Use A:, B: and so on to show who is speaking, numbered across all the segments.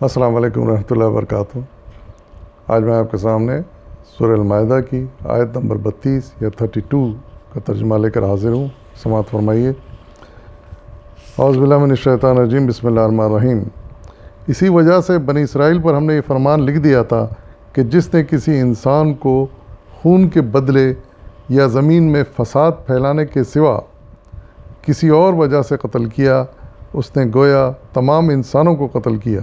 A: السلام علیکم ورحمۃ اللہ وبرکاتہ۔ آج میں آپ کے سامنے سورہ المائدہ کی آیت نمبر 32 یا 32 کا ترجمہ لے کر حاضر ہوں۔ سماعت فرمائیے۔ اعوذ باللہ من الشیطان الرجیم، بسم اللہ الرحمن الرحیم۔ اسی وجہ سے بنی اسرائیل پر ہم نے یہ فرمان لکھ دیا تھا کہ جس نے کسی انسان کو خون کے بدلے یا زمین میں فساد پھیلانے کے سوا کسی اور وجہ سے قتل کیا، اس نے گویا تمام انسانوں کو قتل کیا،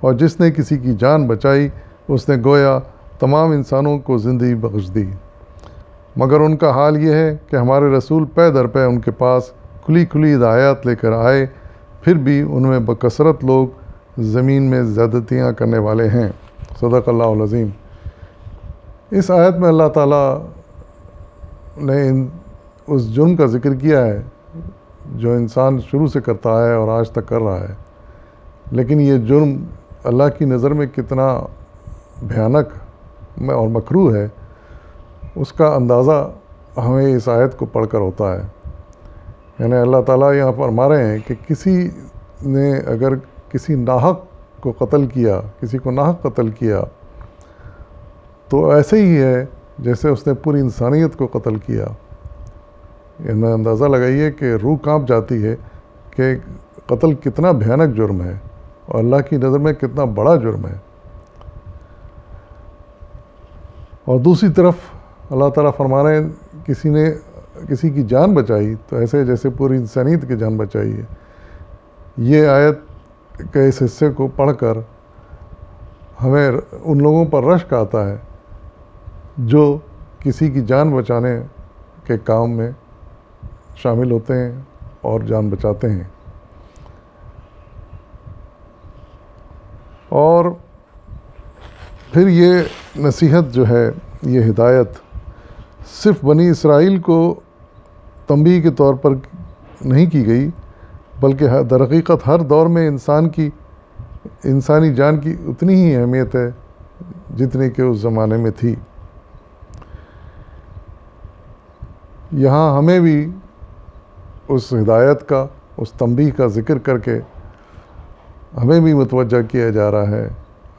A: اور جس نے کسی کی جان بچائی اس نے گویا تمام انسانوں کو زندگی بخش دی۔ مگر ان کا حال یہ ہے کہ ہمارے رسول پے در پے ان کے پاس کھلی کھلی ہدایات لے کر آئے، پھر بھی ان میں بکثرت لوگ زمین میں زیادتیاں کرنے والے ہیں۔ صدق اللہ العظیم۔ اس آیت میں اللہ تعالیٰ نے اس جرم کا ذکر کیا ہے جو انسان شروع سے کرتا ہے اور آج تک کر رہا ہے، لیکن یہ جرم اللہ کی نظر میں کتنا بھیانک اور مکروہ ہے اس کا اندازہ ہمیں اس آیت کو پڑھ کر ہوتا ہے۔ یعنی اللہ تعالیٰ یہاں فرما رہے ہیں کہ کسی نے اگر کسی ناحق کو قتل کیا، کسی کو ناحق قتل کیا، تو ایسے ہی ہے جیسے اس نے پوری انسانیت کو قتل کیا۔ یعنی اندازہ لگائیے کہ روح کانپ جاتی ہے کہ قتل کتنا بھیانک جرم ہے اور اللہ کی نظر میں کتنا بڑا جرم ہے۔ اور دوسری طرف اللہ تعالیٰ فرما رہے ہیں کسی نے کسی کی جان بچائی تو ایسے جیسے پوری انسانیت کی جان بچائی ہے۔ یہ آیت کے اس حصے کو پڑھ کر ہمیں ان لوگوں پر رشک آتا ہے جو کسی کی جان بچانے کے کام میں شامل ہوتے ہیں اور جان بچاتے ہیں۔ اور پھر یہ نصیحت جو ہے، یہ ہدایت صرف بنی اسرائیل کو تنبیہ کے طور پر نہیں کی گئی، بلکہ در حقیقت ہر دور میں انسانی جان کی اتنی ہی اہمیت ہے جتنی کہ اس زمانے میں تھی۔ یہاں ہمیں بھی اس ہدایت کا، اس تنبیہ کا ذکر کر کے ہمیں بھی متوجہ کیا جا رہا ہے،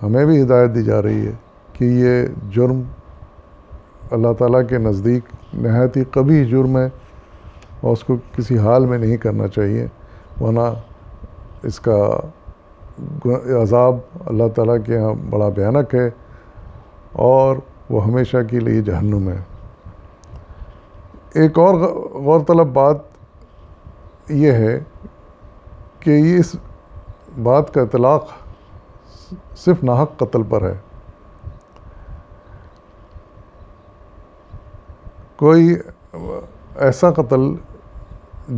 A: ہمیں بھی ہدایت دی جا رہی ہے کہ یہ جرم اللہ تعالیٰ کے نزدیک نہایت ہی قبیح جرم ہے اور اس کو کسی حال میں نہیں کرنا چاہیے، ورنہ اس کا عذاب اللہ تعالیٰ کے یہاں بڑا بھیانک ہے اور وہ ہمیشہ کے لیے جہنم ہے۔ ایک اور غور طلب بات یہ ہے کہ اس بات کا اطلاق صرف ناحق قتل پر ہے۔ کوئی ایسا قتل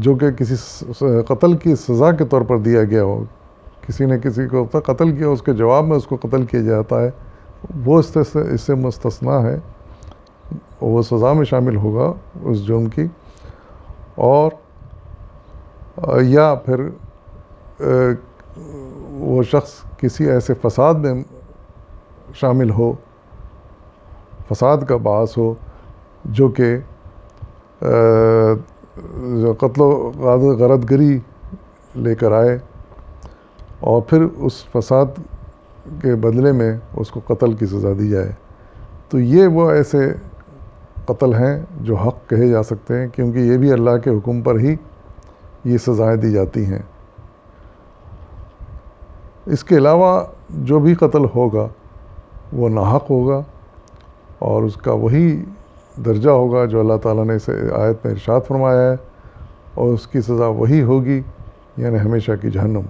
A: جو کہ کسی قتل کی سزا کے طور پر دیا گیا ہو، کسی نے کسی کو قتل کیا، اس کے جواب میں اس کو قتل کیا جاتا ہے، وہ اس سے مستثنیٰ ہے، وہ سزا میں شامل ہوگا اس جرم کی۔ اور یا پھر وہ شخص کسی ایسے فساد میں شامل ہو، فساد کا باعث ہو جو کہ قتل و غارت گری لے کر آئے، اور پھر اس فساد کے بدلے میں اس کو قتل کی سزا دی جائے، تو یہ وہ ایسے قتل ہیں جو حق کہے جا سکتے ہیں، کیونکہ یہ بھی اللہ کے حکم پر ہی یہ سزائیں دی جاتی ہیں۔ اس کے علاوہ جو بھی قتل ہوگا وہ ناحق ہوگا اور اس کا وہی درجہ ہوگا جو اللہ تعالیٰ نے اس آیت میں ارشاد فرمایا ہے، اور اس کی سزا وہی ہوگی، یعنی ہمیشہ کی جہنم۔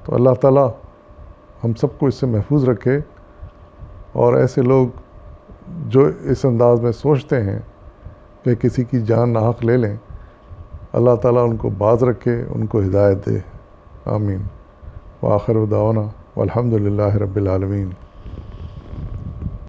A: تو اللہ تعالیٰ ہم سب کو اس سے محفوظ رکھے، اور ایسے لوگ جو اس انداز میں سوچتے ہیں کہ کسی کی جان ناحق لے لیں، اللہ تعالیٰ ان کو باز رکھے، ان کو ہدایت دے۔ آمین۔ وآخر دعوانا والحمد للہ رب العالمین۔